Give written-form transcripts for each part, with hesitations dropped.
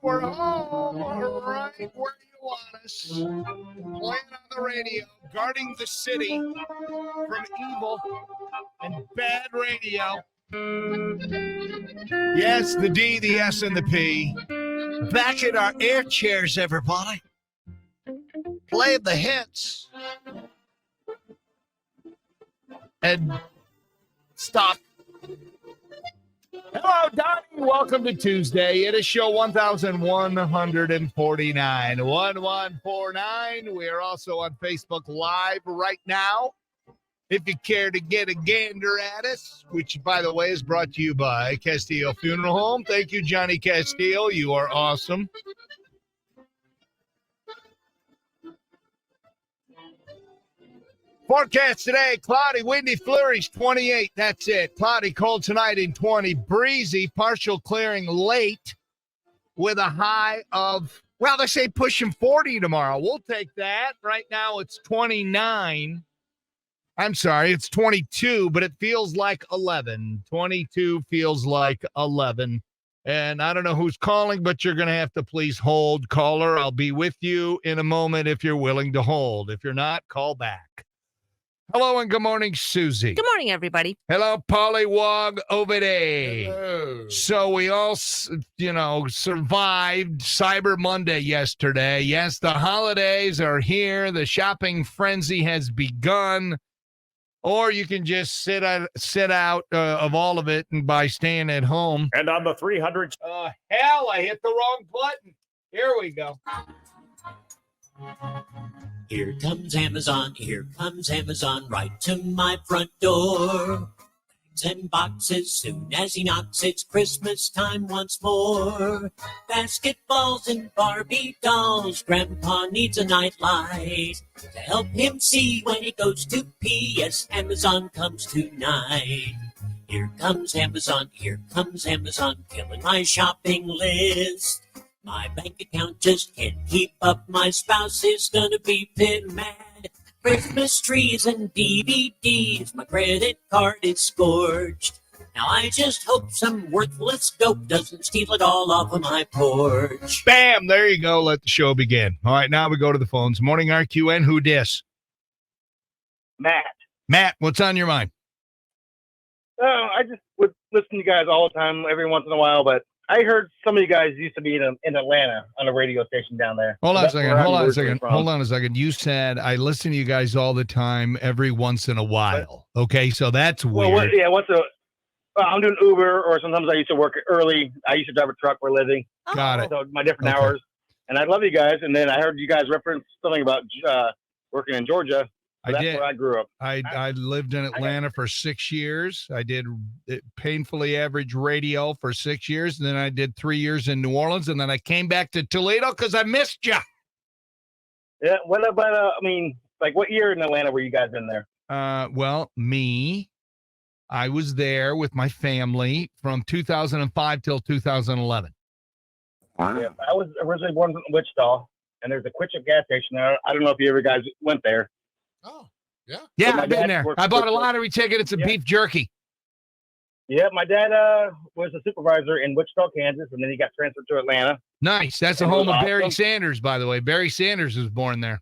We're home, right where you want us. Playing on the radio, guarding the city from evil and bad radio. Yes, the D, the S, and the P. Back in our air chairs, everybody. Play the hits. And stop. Hello, Donnie. Welcome to Tuesday. It is show 1149. 1149. We are also on Facebook Live right now. If you care to get a gander at us, which, by the way, is brought to you by Castillo Funeral Home. Thank you, Johnny Castillo. You are awesome. Forecast today, cloudy, windy, flurries, 28. That's it. Cloudy, cold tonight in 20. Breezy, partial clearing late with a high of, well, they say pushing 40 tomorrow. We'll take that. Right now it's 29. I'm sorry, it's 22, but it feels like 11. 22 feels like 11. And I don't know who's calling, but you're going to have to please hold. Caller, I'll be with you in a moment if you're willing to hold. If you're not, call back. Hello and good morning, Susie. Good morning, everybody. Hello, Pollywog over there. Hello. So we all, survived Cyber Monday yesterday. Yes, the holidays are here. The shopping frenzy has begun. Or you can just sit out of all of it and by staying at home. And on the 300. Hell, I hit the wrong button. Here we go. Here comes Amazon, right to my front door. Bags and boxes, soon as he knocks, it's Christmas time once more. Basketballs and Barbie dolls, Grandpa needs a nightlight to help him see when he goes to pee. Yes, Amazon comes tonight. Here comes Amazon, filling my shopping list. My bank account just can't keep up. My spouse is gonna be pit mad. Christmas trees and DVDs. My credit card is scorched. Now I just hope some worthless dope doesn't steal it all off of my porch. Bam! There you go. Let the show begin. All right, now we go to the phones. Morning RQN. Who dis? Matt, what's on your mind? I just would listen to you guys all the time, every once in a while, but I heard some of you guys used to be in Atlanta on a radio station down there. Hold on a second. You said I listen to you guys all the time, every once in a while. Okay, so that's weird. I'm doing Uber, or sometimes I used to work early. I used to drive a truck for a living. Got it. So my different hours. And I love you guys. And then I heard you guys reference something about working in Georgia. That's where I grew up. I lived in Atlanta for 6 years. I did painfully average radio for 6 years. And then I did 3 years in New Orleans. And then I came back to Toledo because I missed you. Yeah. What about, what year in Atlanta were you guys in there? I was there with my family from 2005 till 2011. Yeah, I was originally born in Wichita. And there's a Quitchup gas station there. I don't know if you ever guys went there. Oh, yeah. Yeah, I've been there. I bought a lottery ticket. It's a beef jerky. Yeah, my dad was a supervisor in Wichita, Kansas, and then he got transferred to Atlanta. Nice. That's the home of Barry Sanders, by the way. Barry Sanders was born there.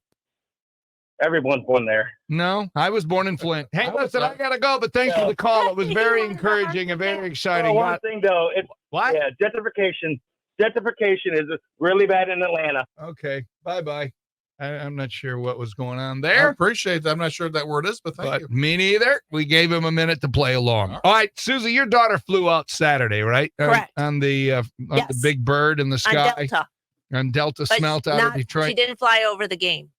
Everyone's born there. No, I was born in Flint. Hey, listen, I got to go, but thanks for the call. It was very encouraging and very exciting. One thing, though. What? Yeah, gentrification. Gentrification is really bad in Atlanta. Okay, bye-bye. I'm not sure what was going on I there. appreciate that. I'm not sure what that word is, but thank you. Me neither. We gave him a minute to play along. All right, Susie, your daughter flew out Saturday, right? Correct. On the big bird in the sky. On Delta But Smelt out of Detroit. She didn't fly over the game.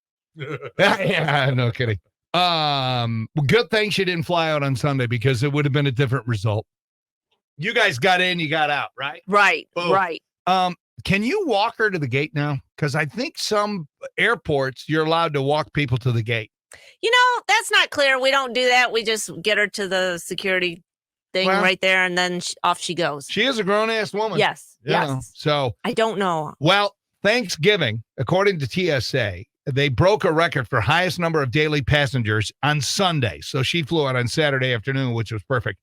Yeah, no kidding. Good thing she didn't fly out on Sunday because it would have been a different result. You guys got in, you got out, right? Right, Boom. right. Can you walk her to the gate now? Because I think some airports, you're allowed to walk people to the gate. That's not clear. We don't do that. We just get her to the security thing right there, and then off she goes. She is a grown-ass woman. Yes, So I don't know. Well, Thanksgiving, according to TSA, they broke a record for highest number of daily passengers on Sunday. So she flew out on Saturday afternoon, which was perfect.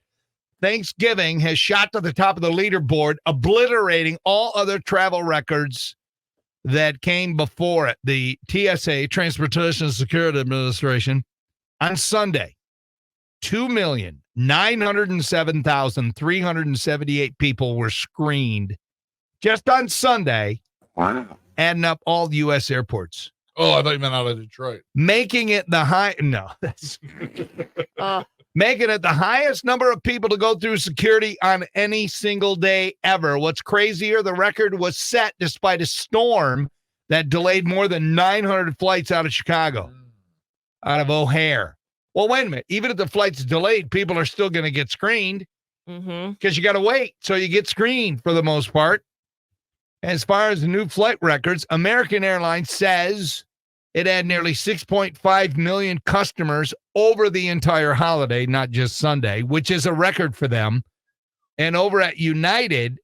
Thanksgiving has shot to the top of the leaderboard, obliterating all other travel records that came before it. The TSA, Transportation Security Administration, on Sunday, 2,907,378 people were screened just on Sunday. Wow. Adding up all U.S. airports. Oh, I thought you meant out of Detroit. Making it the making it the highest number of people to go through security on any single day ever. What's crazier, the record was set despite a storm that delayed more than 900 flights out of Chicago, out of O'Hare. Well, wait a minute. Even if the flight's delayed, people are still going to get screened because you got to wait. So you get screened for the most part. As far as the new flight records, American Airlines says it had nearly 6.5 million customers over the entire holiday, not just Sunday, which is a record for them. And over at United,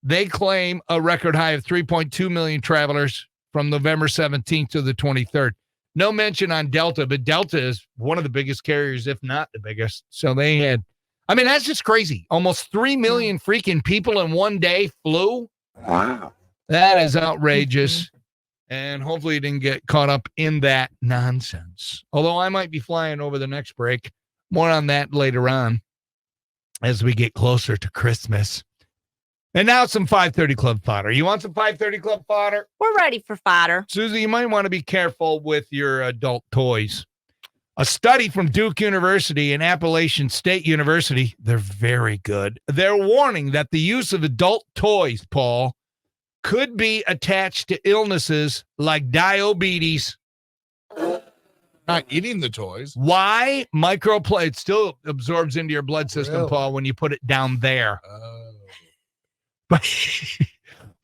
they claim a record high of 3.2 million travelers from November 17th to the 23rd. No mention on Delta, but Delta is one of the biggest carriers, if not the biggest. So they had, I mean, that's just crazy. Almost 3 million freaking people in one day flew. Wow. That is outrageous. And hopefully you didn't get caught up in that nonsense. Although I might be flying over the next break. More on that later on as we get closer to Christmas. And now some 530 Club fodder. You want some 530 Club fodder? We're ready for fodder. Susie, you might want to be careful with your adult toys. A study from Duke University and Appalachian State University, they're very good. They're warning that the use of adult toys, Paul, could be attached to illnesses like diabetes. Not eating the toys. Why? It still absorbs into your blood system, Really? Paul, when you put it down there. Oh. But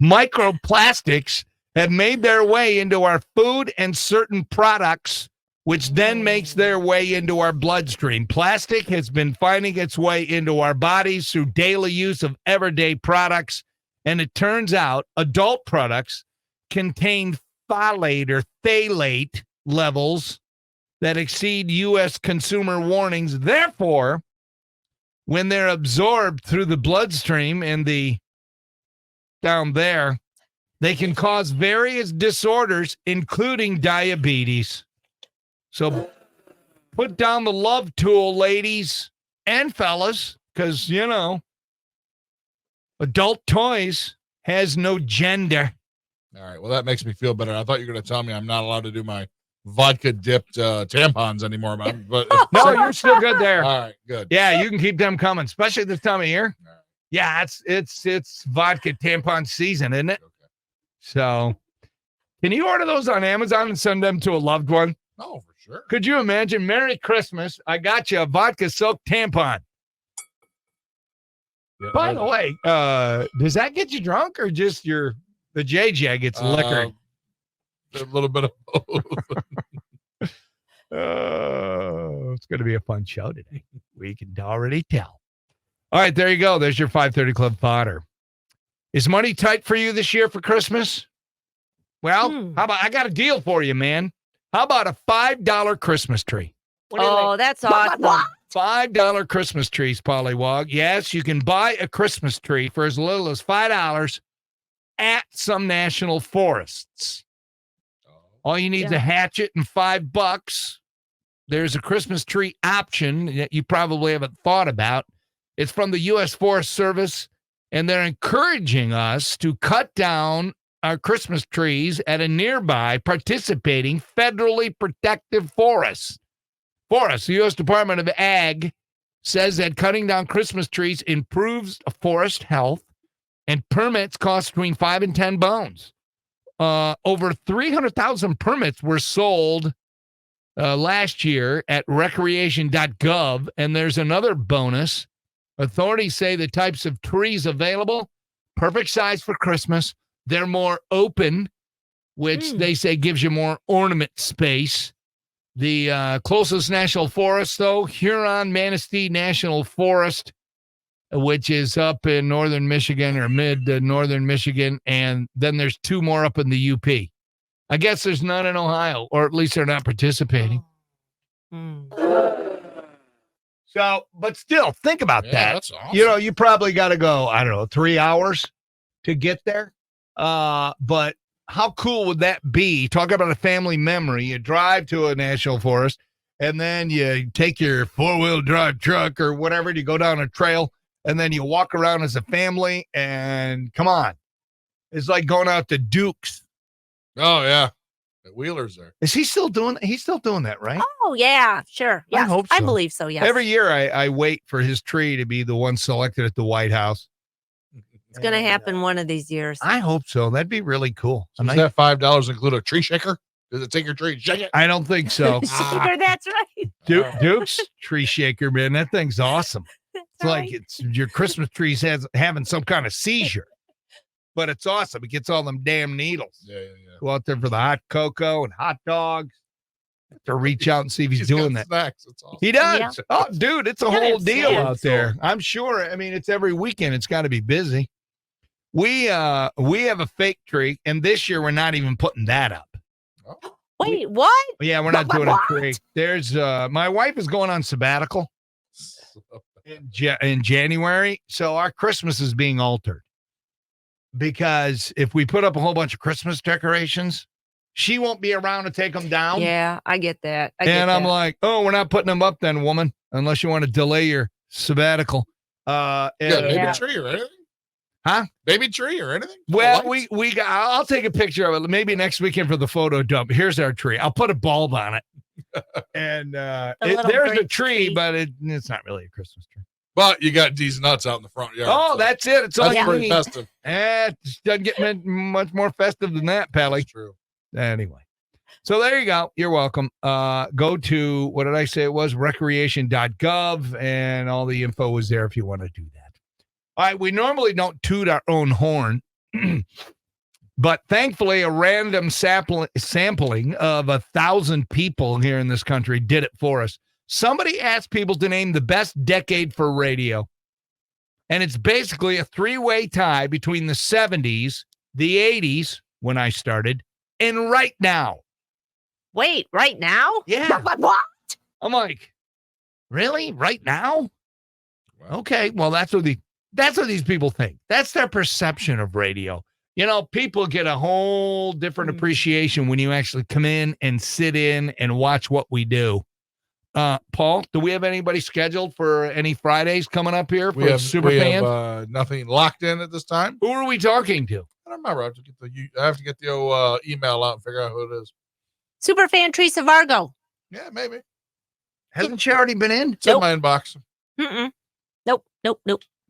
microplastics have made their way into our food and certain products, which then makes their way into our bloodstream. Plastic has been finding its way into our bodies through daily use of everyday products. And it turns out adult products contain phthalate or phthalate levels that exceed U.S. consumer warnings. Therefore, when they're absorbed through the bloodstream and down there, they can cause various disorders, including diabetes. So put down the love tool, ladies and fellas, because, adult toys has no gender. All right. Well, that makes me feel better. I thought you were going to tell me I'm not allowed to do my vodka dipped tampons anymore, but No, you're still good there. All right, good. Yeah, you can keep them coming, especially this time of year. All right. Yeah, it's vodka tampon season, isn't it? Okay. So, can you order those on Amazon and send them to a loved one? Oh, for sure. Could you imagine? Merry Christmas. I got you a vodka soaked tampon. Yeah, By the way, does that get you drunk or just the JJ gets liquored? A little bit of both. It's going to be a fun show today. We can already tell. All right, there you go. There's your 530 Club fodder. Is money tight for you this year for Christmas? Well, how about I got a deal for you, man. How about a $5 Christmas tree? Oh, that's awesome. $5 Christmas trees, Pollywog. Yes, you can buy a Christmas tree for as little as $5 at some national forests. All you need is a hatchet and $5. There's a Christmas tree option that you probably haven't thought about. It's from the U.S. Forest Service, and they're encouraging us to cut down our Christmas trees at a nearby participating federally protected forest. The U.S. Department of Ag says that cutting down Christmas trees improves forest health, and permits cost between $5 and $10. Over 300,000 permits were sold last year at recreation.gov, and there's another bonus. Authorities say the types of trees available, perfect size for Christmas. They're more open, which they say gives you more ornament space. The closest national forest, though, Huron-Manistee National Forest, which is up in northern Michigan or mid-northern Michigan, and then there's 2 more up in the UP. I guess there's none in Ohio, or at least they're not participating. So, but still, think about Yeah, that. that's awesome. You know, you probably got to go, I don't know, 3 hours to get there. But how cool would that be? Talk about a family memory. You drive to a national forest, and then you take your 4-wheel drive truck or whatever, and you go down a trail, and then you walk around as a family, and come on. It's like going out to Duke's. Oh, yeah. The Wheeler's there. Is he still doing? He's still doing that, right? Oh, yeah, sure. I Yes, hope I so. believe so, yes. Every year I wait for his tree to be the one selected at the White House. It's going to happen one of these years. I hope so. That'd be really cool. So does that $5 include a tree shaker? Does it take your tree and shake it? I don't think so. Shaker, that's right. Duke's tree shaker, man. That thing's awesome. That's It's like it's your Christmas tree's having some kind of seizure. But it's awesome. It gets all them damn needles. Yeah. Go out there for the hot cocoa and hot dogs. Have to reach out and see if he's doing that. Snacks. It's awesome. He does. Yeah. Oh, dude, it's a Yeah, whole it's deal sad. out there. I'm sure. I mean, it's every weekend. It's got to be busy. We have a fake tree, and this year we're not even putting that up. Wait, what? Yeah, we're not doing What? a tree. There's my wife is going on sabbatical in January, so our Christmas is being altered. Because if we put up a whole bunch of Christmas decorations, she won't be around to take them down. Yeah, I get that. I'm like, oh, we're not putting them up then, woman, unless you want to delay your sabbatical. Baby tree or anything? Huh? Baby tree or anything? Well, I'll take a picture of it. Maybe next weekend for the photo dump. Here's our tree. I'll put a bulb on it. And little there's a grape tree, tree. but it's not really a Christmas tree. But you got these nuts out in the front yard. Oh, so that's it. It's all that's you pretty need. festive. It doesn't get much more festive than that, Pally. That's true. Anyway, so there you go. You're welcome. Go to, what did I say it was? Recreation.gov, and all the info is there if you want to do that. All right, we normally don't toot our own horn, but thankfully a random sampling of 1,000 people here in this country did it for us. Somebody asked people to name the best decade for radio, and it's basically a three-way tie between the 70s, the 80s, when I started, and right now. Wait, right now? Yeah. What? I'm like, really? Right now? Okay, well, that's what these people think. That's their perception of radio. You know, people get a whole different appreciation when you actually come in and sit in and watch what we do. Paul, do we have anybody scheduled for any Fridays coming up here for super fans? Have nothing locked in at this time. Who are we talking to? I don't remember. I have to get the old email out and figure out who it is. Superfan Teresa Vargo. Yeah, maybe. Hasn't she already been in? It's in my inbox. Mm-mm. Nope.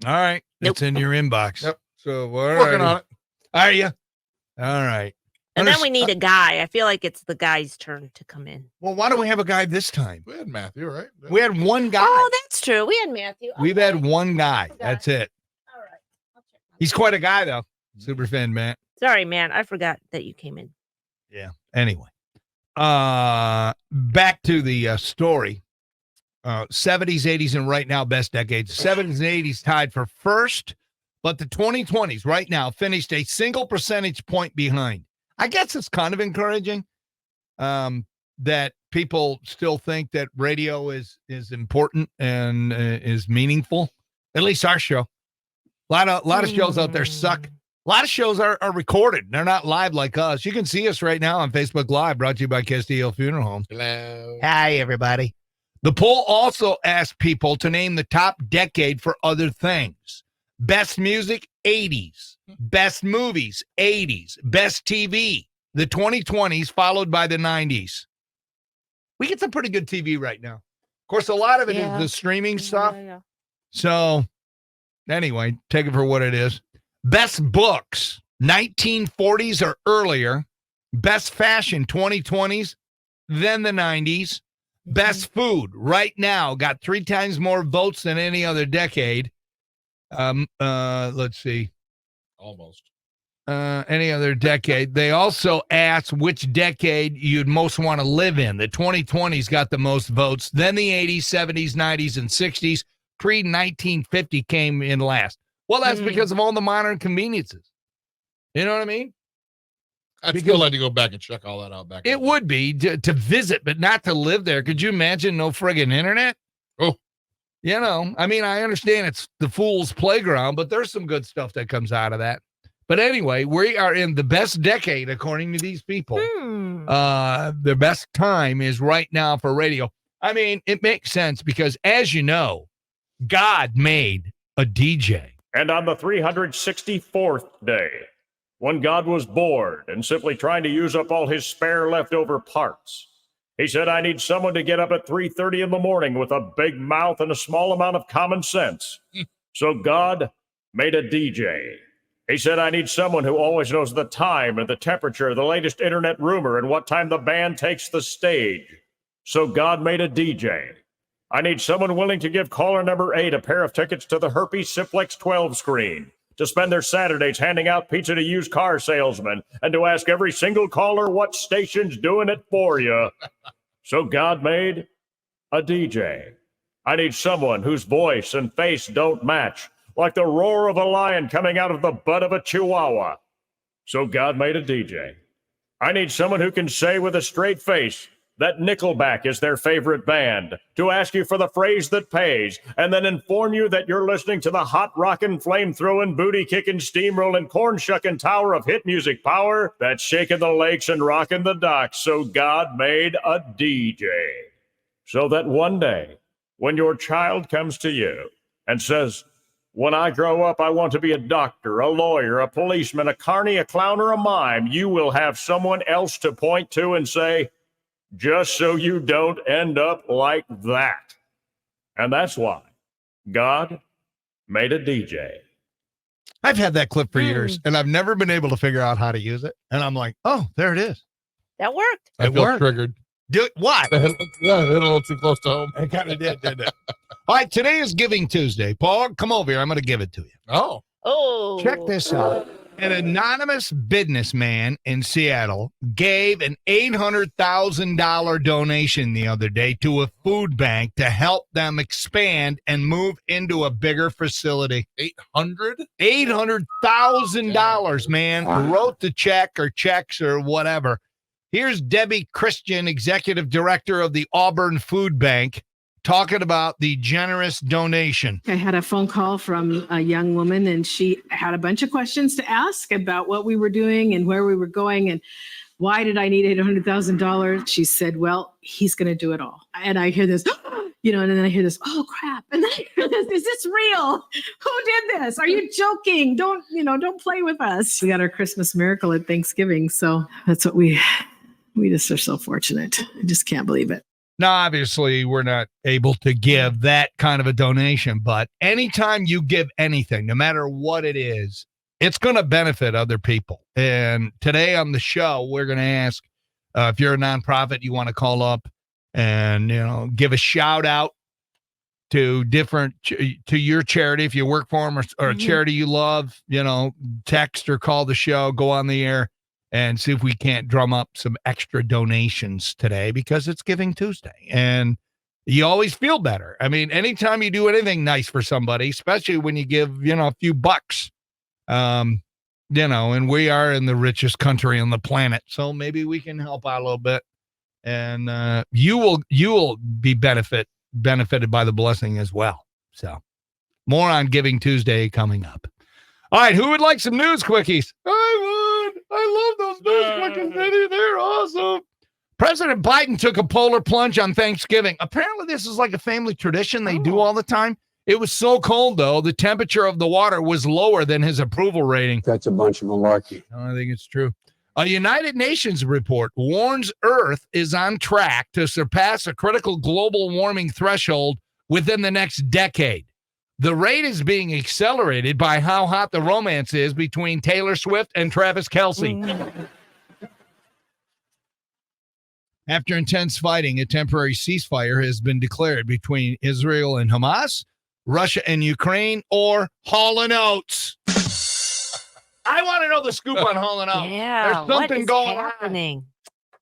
All right. It's in your inbox. Yep. So, Working on it. Are you? All right. And then we need a guy. I feel like it's the guy's turn to come in. Well, why don't we have a guy this time? We had Matthew, right? We had one guy. Oh, that's true. We had Matthew. We've Okay. had one guy. That's it. All right. I'll check my- He's quite a guy, though. Super fan, Matt. Sorry, man. I forgot that you came in. Yeah. Anyway, back to the story. 70s, 80s, and right now, best decades. 70s and 80s tied for first, but the 2020s right now finished a single percentage point behind. I guess it's kind of encouraging that people still think that radio is important and is meaningful. At least our show. A lot of shows out there suck. A lot of shows are recorded. They're not live like us. You can see us right now on Facebook Live, brought to you by Castillo Funeral Home. Hello. Hi, everybody. The poll also asked people to name the top decade for other things. Best music, 80s. Best movies, 80s. Best TV, the 2020s, followed by the 90s. We get some pretty good TV right now. Of course, a lot of it is the streaming stuff. Yeah. So, anyway, take it for what it is. Best books, 1940s or earlier. Best fashion, 2020s, then the 90s. Best food, right now, got 3 times more votes than any other decade. Let's see. Almost. Any other decade. They also asked which decade you'd most want to live in. The 2020s got the most votes. Then the 80s, 70s, 90s, and 60s. Pre-1950 came in last. Well, that's because of all the modern conveniences. You know what I mean? I'd still like to go back and check all that out back. It would be to visit, but not to live there. Could you imagine no friggin' internet? Oh. You know, I mean, I understand it's the fool's playground, but there's some good stuff that comes out of that. But anyway, we are in the best decade, according to these people. The best time is right now for radio. I mean, it makes sense because, as you know, God made a DJ. And on the 364th day, when God was bored and simply trying to use up all his spare leftover parts, he said, I need someone to get up at 3:30 in the morning with a big mouth and a small amount of common sense. So God made a DJ. He said, I need someone who always knows the time and the temperature, the latest internet rumor, and what time the band takes the stage. So God made a DJ. I need someone willing to give caller number 8 a pair of tickets to the Herpes Simplex 12 screen, to spend their Saturdays handing out pizza to used car salesmen, and to ask every single caller what station's doing it for you. So God made a DJ. I need someone whose voice and face don't match, like the roar of a lion coming out of the butt of a chihuahua. So God made a DJ. I need someone who can say with a straight face that Nickelback is their favorite band, to ask you for the phrase that pays, and then inform you that you're listening to the hot rockin', flame-throwing, booty-kicking, steamrolling, corn-shucking tower of hit music power that's shaking the lakes and rocking the docks. So God made a DJ. So that one day, when your child comes to you and says, when I grow up, I want to be a doctor, a lawyer, a policeman, a carny, a clown, or a mime, you will have someone else to point to and say, just so you don't end up like that. And that's why God made a DJ. I've had that clip for years, and I've never been able to figure out how to use it. And I'm like, oh, there it is. That worked. I feel triggered. What? Yeah, hit a little too close to home. It kind of did, didn't it? All right, today is Giving Tuesday. Paul, come over here. I'm going to give it to you. Oh. Check this out. An anonymous businessman in Seattle gave an $800,000 donation the other day to a food bank to help them expand and move into a bigger facility. $800,000, man. Wrote the check or checks or whatever. Here's Debbie Christian, executive director of the Auburn Food Bank, talking about the generous donation. I had a phone call from a young woman, and she had a bunch of questions to ask about what we were doing and where we were going and why did I need $800,000? She said, well, he's going to do it all. And I hear this, and then I hear this, oh crap. And then I hear this, is this real? Who did this? Are you joking? Don't play with us. We got our Christmas miracle at Thanksgiving. So that's what we just are so fortunate. I just can't believe it. Now, obviously, we're not able to give that kind of a donation, but anytime you give anything, no matter what it is, it's going to benefit other people. And today on the show, we're going to ask if you're a nonprofit, you want to call up and, give a shout out to to your charity. If you work for them or a charity you love, text or call the show, go on the air and see if we can't drum up some extra donations today because it's Giving Tuesday. And you always feel better. I mean, anytime you do anything nice for somebody, especially when you give, a few bucks, and we are in the richest country on the planet. So maybe we can help out a little bit. And you will be benefited by the blessing as well. So more on Giving Tuesday coming up. All right, who would like some news quickies? I love those news quickies, Denny. They're awesome. President Biden took a polar plunge on Thanksgiving. Apparently, this is like a family tradition they do all the time. It was so cold, though, the temperature of the water was lower than his approval rating. That's a bunch of malarkey. I think it's true. A United Nations report warns Earth is on track to surpass a critical global warming threshold within the next decade. The rate is being accelerated by how hot the romance is between Taylor Swift and Travis Kelce. After intense fighting, a temporary ceasefire has been declared between Israel and Hamas, Russia and Ukraine, or Hall & Oates. I want to know the scoop on Hall & Oates. Yeah, there's something going on.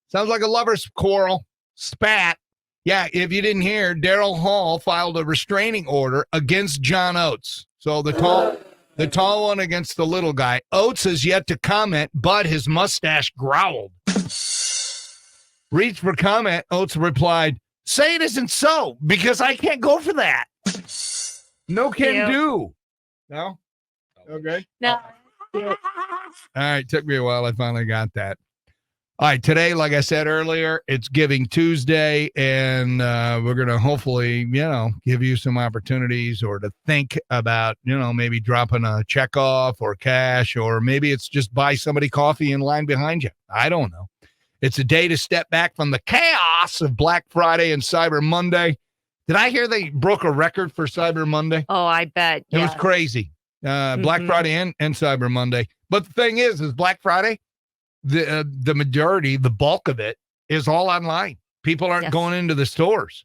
Sounds like a lover's quarrel. Spat. Yeah, if you didn't hear, Daryl Hall filed a restraining order against John Oates. So the tall one against the little guy. Oates has yet to comment, but his mustache growled. Reached for comment, Oates replied, say it isn't so, because I can't go for that. No can Yeah. do. No? Okay. No. All right. Took me a while. I finally got that. All right. Today, like I said earlier, it's Giving Tuesday, and we're going to hopefully, give you some opportunities or to think about, maybe dropping a check off or cash, or maybe it's just buy somebody coffee in line behind you. I don't know. It's a day to step back from the chaos of Black Friday and Cyber Monday. Did I hear they broke a record for Cyber Monday? Oh, I bet. It was crazy. Black Friday and Cyber Monday. But the thing is Black Friday, the majority, the bulk of it is all online. People aren't going into the stores.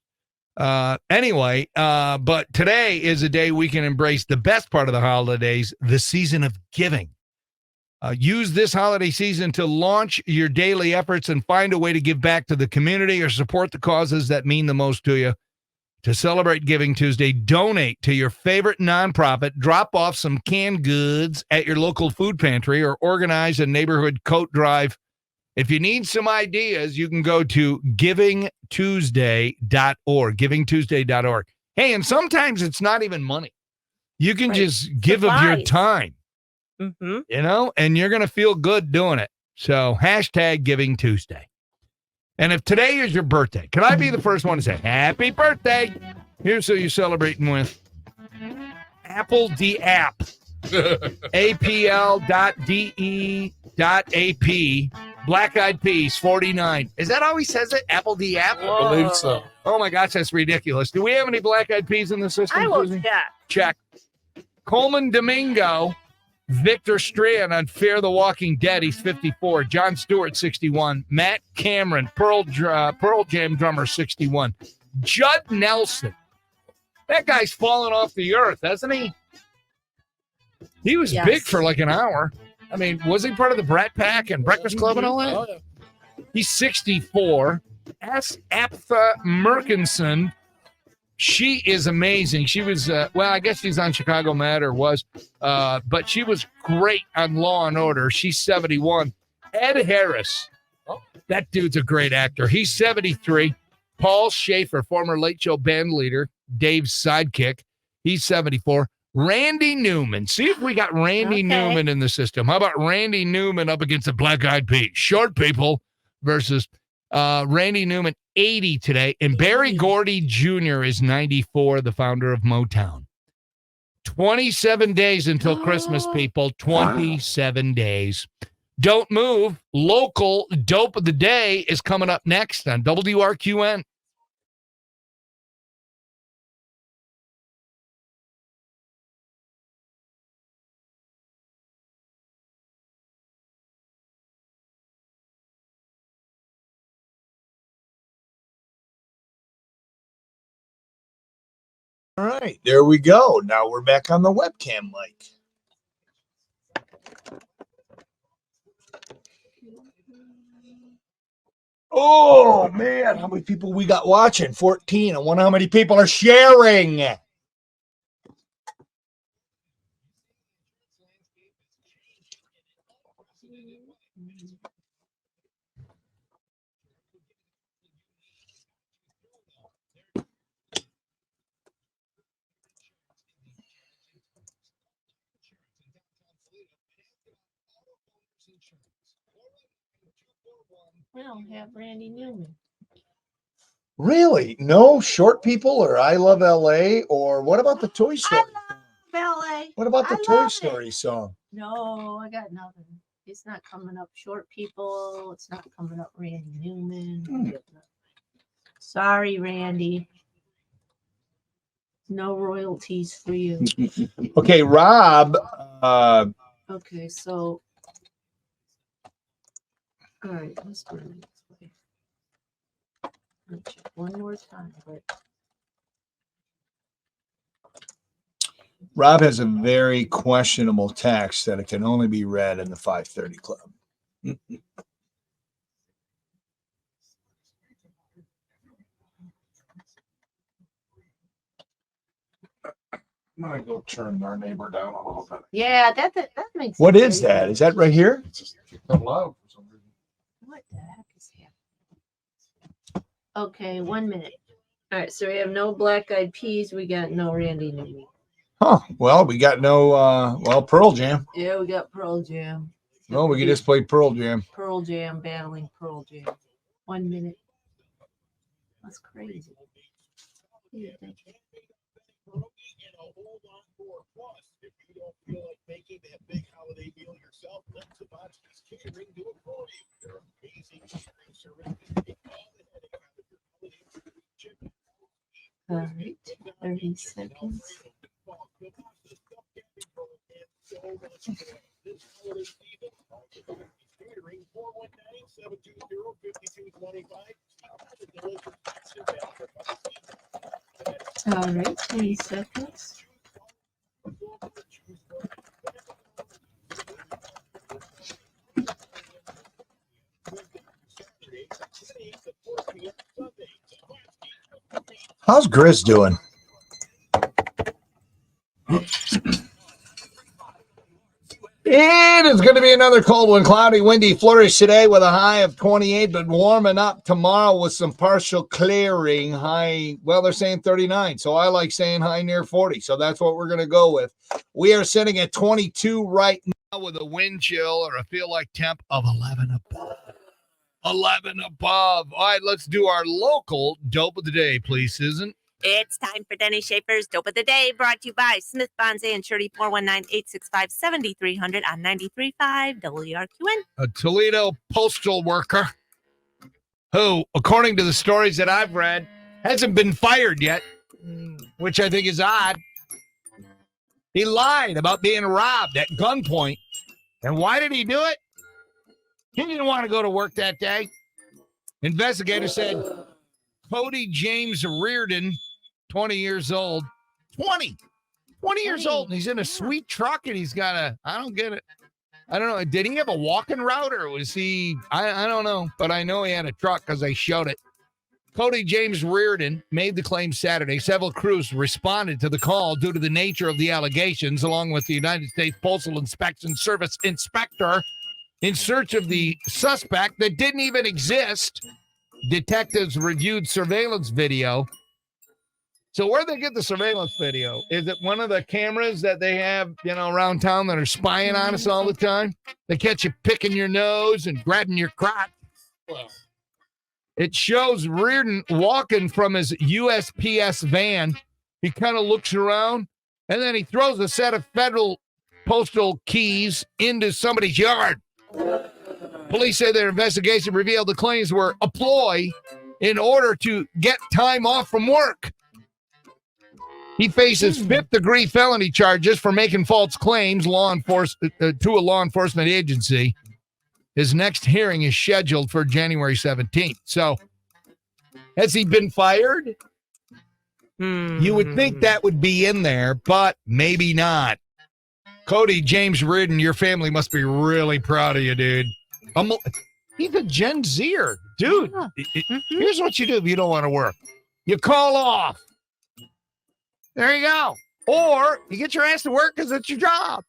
Anyway, but today is a day we can embrace the best part of the holidays, the season of giving. Use this holiday season to launch your daily efforts and find a way to give back to the community or support the causes that mean the most to you. To celebrate Giving Tuesday, donate to your favorite nonprofit, drop off some canned goods at your local food pantry, or organize a neighborhood coat drive. If you need some ideas, you can go to givingtuesday.org, givingtuesday.org. Hey, and sometimes it's not even money. You can just give of your time, and you're going to feel good doing it. So hashtag Giving Tuesday. And if today is your birthday, can I be the first one to say happy birthday? Here's who you're celebrating with. Apple the app. apl.de.ap. Black Eyed Peas, 49. Is that how he says it? Apple the app? I believe so. Oh my gosh, that's ridiculous. Do we have any Black Eyed Peas in the system? I will Susie? check. Coleman Domingo. Victor Strand on Fear the Walking Dead, he's 54. John Stewart, 61. Matt Cameron, Pearl Jam drummer, 61. Judd Nelson. That guy's fallen off the earth, hasn't he? He was big for like an hour. I mean, was he part of the Brat Pack and Breakfast Club and all that? Oh, yeah. He's 64. S. Aptha Murkinson. She is amazing. She was, I guess she's on Chicago Med or was, but she was great on Law and Order. She's 71. Ed Harris. That dude's a great actor. He's 73. Paul Schaefer, former Late Show band leader, Dave's sidekick. He's 74. Randy Newman. See if we got Randy Newman in the system. How about Randy Newman up against the Black Eyed Peas? Short people versus Randy Newman, 80 today. And Barry Gordy Jr. is 94, the founder of Motown. 27 days until Christmas, people. 27 days. Don't move. Local Dope of the Day is coming up next on WRQN. All right, there we go. Now we're back on the webcam mic. Oh, man, how many people we got watching? 14. I wonder how many people are sharing. We don't have Randy Newman. Really? No short people or I Love LA or what about the Toy Story? I love LA. What about the Toy Story song? No, I got nothing. It's not coming up short people. It's not coming up Randy Newman. Sorry, Randy. No royalties for you. Okay, Rob. Okay, so. All right, let's go this way. I'll check one more time. But... Rob has a very questionable text that it can only be read in the 530 Club. I'm going to go turn our neighbor down a little bit. Yeah, that makes What sense. is that? Is that right here? It's just so loud for some reason. What the heck is happening? Okay, 1 minute. All right, so we have no Black Eyed Peas. We got no Randy Newman. Huh. Well, we got no, Pearl Jam. Yeah, we got Pearl Jam. No, we can just play Pearl Jam. Pearl Jam battling Pearl Jam. 1 minute. That's crazy. What do you think? All right, 30 seconds. All right, 20 seconds. How's Grizz doing? It is going to be another cold one, cloudy, windy flurries today with a high of 28, but warming up tomorrow with some partial clearing. High, well, they're saying 39, so I like saying high near 40, so that's what we're going to go with. We are sitting at 22 right now with a wind chill or a feel like temp of 11 above. 11 above. All right, let's do our local dope of the day, please, Susan. It's time for Denny Schaffer's Dope of the Day, brought to you by Smith Bonds and Shirley 419-865-7300 on 93.5 WRQN. A Toledo postal worker who, according to the stories that I've read, hasn't been fired yet, which I think is odd. He lied about being robbed at gunpoint. And why did he do it? He didn't want to go to work that day. Investigators said Cody James Reardon, 20 years old. 20 years old. And he's in a sweet truck and he's got I don't get it. I don't know. Did he have a walking route or was he, I don't know. But I know he had a truck because they showed it. Cody James Reardon made the claim Saturday. Several crews responded to the call due to the nature of the allegations, along with the United States Postal Inspection Service inspector in search of the suspect that didn't even exist. Detectives reviewed surveillance video. So where'd they get the surveillance video? Is it one of the cameras that they have, around town that are spying on us all the time? They catch you picking your nose and grabbing your crotch. Well, it shows Reardon walking from his USPS van. He kind of looks around, and then he throws a set of federal postal keys into somebody's yard. Police say their investigation revealed the claims were a ploy in order to get time off from work. He faces fifth-degree felony charges for making false claims to a law enforcement agency. His next hearing is scheduled for January 17th. So, has he been fired? You would think that would be in there, but maybe not. Cody James Reardon, your family must be really proud of you, dude. He's a Gen Zer. Dude, here's what you do if you don't want to work. You call off. There you go. Or you get your ass to work because it's your job.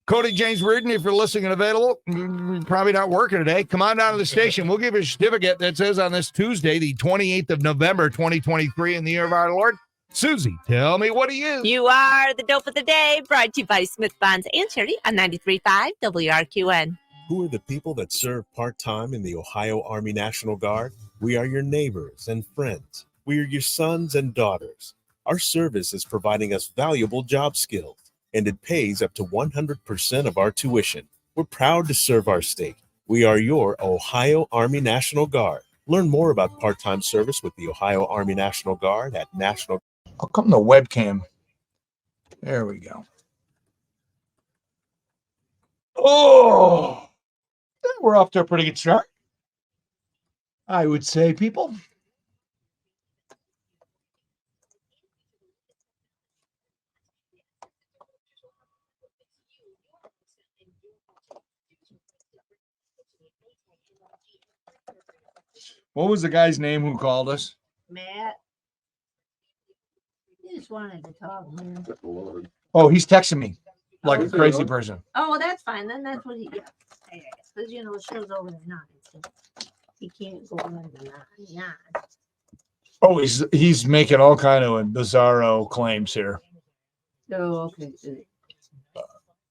Cody James Reardon, if you're listening and available, you're probably not working today, come on down to the station. We'll give you a certificate that says on this Tuesday, the 28th of November, 2023, in the year of our Lord. Susie, tell me what he is. You are the Dope of the Day, brought to you by Smith Bonds and Shirley on 93.5 WRQN. Who are the people that serve part-time in the Ohio Army National Guard? We are your neighbors and friends. We are your sons and daughters. Our service is providing us valuable job skills, and it pays up to 100% of our tuition. We're proud to serve our state. We are your Ohio Army National Guard. Learn more about part-time service with the Ohio Army National Guard at National. I'll come to webcam. There we go. Oh, we're off to a pretty good start, I would say, people. What was the guy's name who called us? Matt. He just wanted to talk, man. Oh, he's texting me like a crazy person. Oh, well, that's fine. Then that's what he, yeah. Because, the show's over at 9. So he can't go on to 9. Oh, he's making all kind of bizarro claims here. Oh, okay.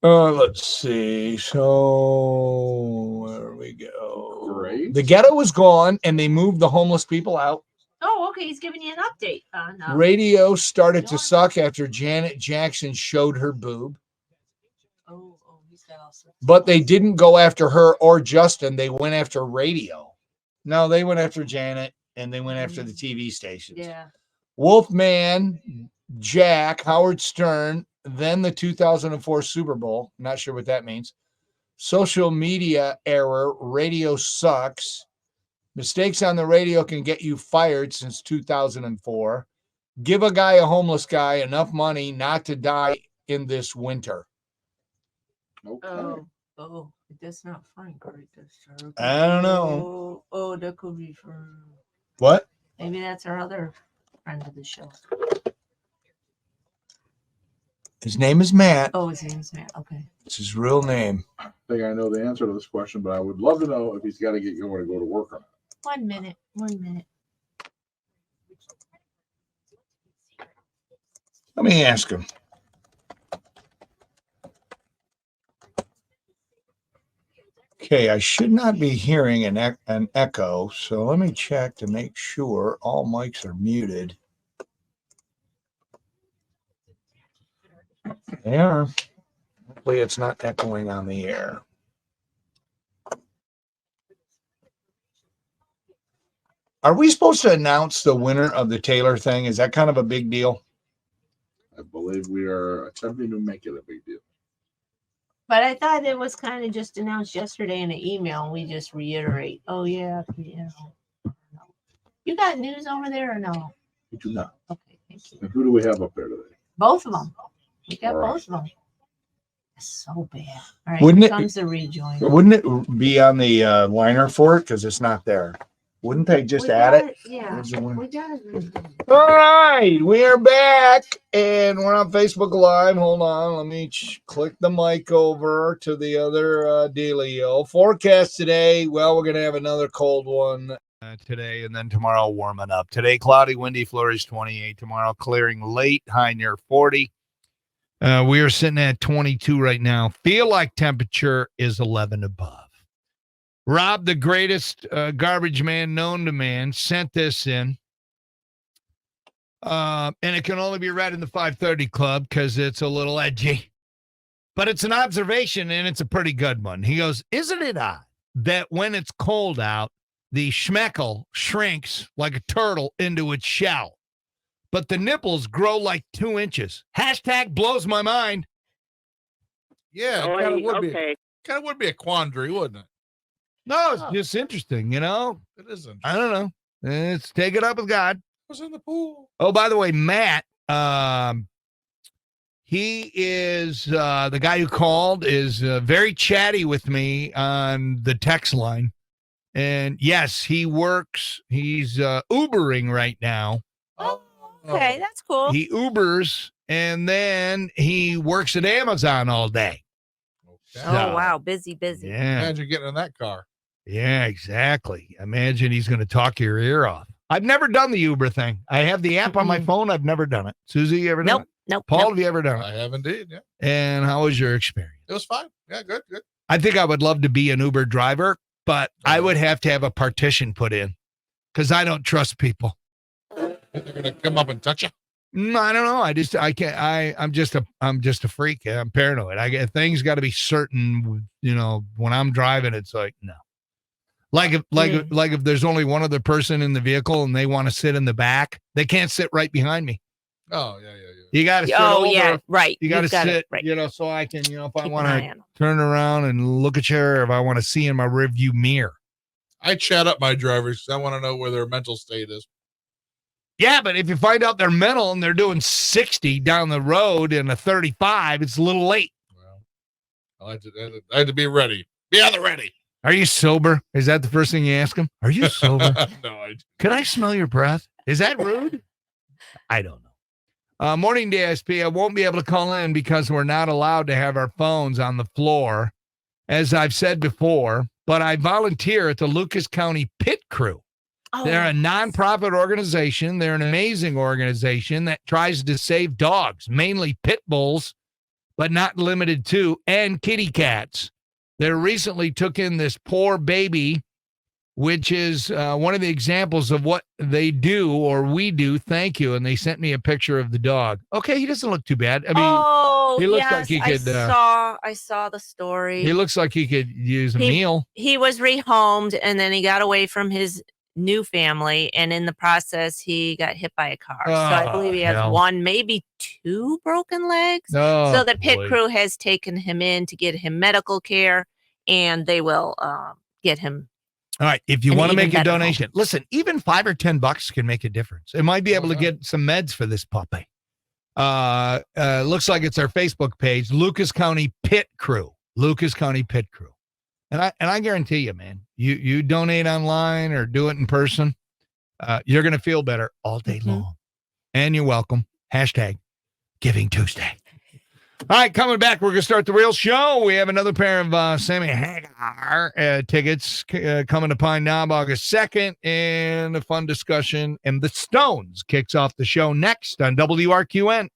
Let's see. So where we go? Great. The ghetto is gone, and they moved the homeless people out. Oh, okay. He's giving you an update on Radio started to suck after Janet Jackson showed her boob. Oh, he's got all sorts. But they didn't go after her or Justin. They went after radio. No, they went after Janet, and they went after the TV stations. Yeah. Wolfman, Jack, Howard Stern, then the 2004 Super Bowl. Not sure what that means. Social media error. Radio sucks. Mistakes on the radio can get you fired since 2004. Give a homeless guy enough money not to die in this winter. Okay. Oh, that's not Frank, right? That's I don't know. Oh, that could be for. What? Maybe that's our other friend of the show. His name is Matt. Oh, his name's Matt. Okay. It's his real name. I think I know the answer to this question, but I would love to know if he's got to get going to go to work or not. 1 minute. 1 minute. Let me ask him. Okay, I should not be hearing an echo, so let me check to make sure all mics are muted. They are. Hopefully it's not echoing on the air. Are we supposed to announce the winner of the Taylor thing? Is that kind of a big deal? I believe we are attempting to make it a big deal. But I thought it was kind of just announced yesterday in an email, and we just reiterate. Oh, yeah. You got news over there or no? We do not. Okay, thank you. And who do we have up there today? Both of them. We got All right. both of them. It's so bad. All right, Wouldn't here it- comes the rejoin. Wouldn't it be on the liner for it? Because it's not there. Wouldn't they just We add got it? Yeah, Where's the winner? we got it. All right, we are back and we're on Facebook Live. Hold on, let me click the mic over to the other dealio. Forecast today, well, we're going to have another cold one today, and then tomorrow warming up. Today, cloudy, windy, flurries 28. Tomorrow, clearing late, high near 40. We are sitting at 22 right now. Feel like temperature is 11 above. Rob, the greatest garbage man known to man, sent this in. And it can only be read in the 530 Club because it's a little edgy. But it's an observation, and it's a pretty good one. He goes, isn't it odd that when it's cold out, the schmeckle shrinks like a turtle into its shell, but the nipples grow like 2 inches? Hashtag blows my mind. Yeah, it kind of would be a quandary, wouldn't it? No, it's just interesting, you know? It is interesting. I don't know. Let's take it up with God. Was in the pool. Oh, by the way, Matt, he is the guy who called, is very chatty with me on the text line. And yes, he works. He's Ubering right now. Oh, okay, that's cool. He Ubers, and then he works at Okay. Amazon all day. Oh, wow. Busy. Yeah. Imagine getting in that car. Yeah, exactly. Imagine he's going to talk your ear off. I've never done the Uber thing. I have the app on my phone. I've never done it. Susie, you ever done it? Nope. Paul, have you ever done I it? have indeed. Yeah, And how was your experience? it was fine. Yeah, good. I think I would love to be an Uber driver, but I would have to have a partition put in because I don't trust people. They're gonna come up and touch you. I don't know. I can't. I'm just a freak. I'm paranoid. Things got to be certain. You know, when I'm driving, it's like no. Like if there's only one other person in the vehicle and they want to sit in the back, they can't sit right behind me. Oh, yeah. You got to sit Oh, over. yeah, right. You got to You've gotta- sit, right. you know, so I can, you know, if I Keep want an eye to on 'em. turn around and look at you, or if I want to see in my rearview mirror. I chat up my drivers 'cause I want to know where their mental state is. Yeah, but if you find out they're mental and they're doing 60 down the road in a 35, it's a little late. Well, I had to be ready. Be on the ready. Are you sober? Is that the first thing you ask them? Are you sober? No, Could I smell your breath? Is that rude? I don't know. Morning DSP, I won't be able to call in because we're not allowed to have our phones on the floor, as I've said before, but I volunteer at the Lucas County Pit Crew. They're a nonprofit organization. They're an amazing organization that tries to save dogs, mainly pit bulls, but not limited to, and kitty cats. They recently took in this poor baby, which is one of the examples of what they do or we do. Thank you. And they sent me a picture of the dog. Okay, he doesn't look too bad. I mean, he looks like he could. I saw the story. He looks like he could use a meal. He was rehomed, and then he got away from his new family, and in the process, he got hit by a car. So I believe he has one, maybe two broken legs. So the pit crew has taken him in to get him medical care, and they will get him. All right. If you want to make a donation, listen, even $5 or $10 can make a difference. It might be able to get some meds for this puppy. Looks like it's our Facebook page, Lucas County Pit Crew. Lucas County Pit Crew. And I guarantee you, man, you donate online or do it in person, you're going to feel better all day long. And you're welcome. Hashtag Giving Tuesday. All right, coming back, we're going to start the real show. We have another pair of Sammy Hagar tickets coming to Pine Knob August 2nd, and a fun discussion. And the Stones kicks off the show next on WRQN.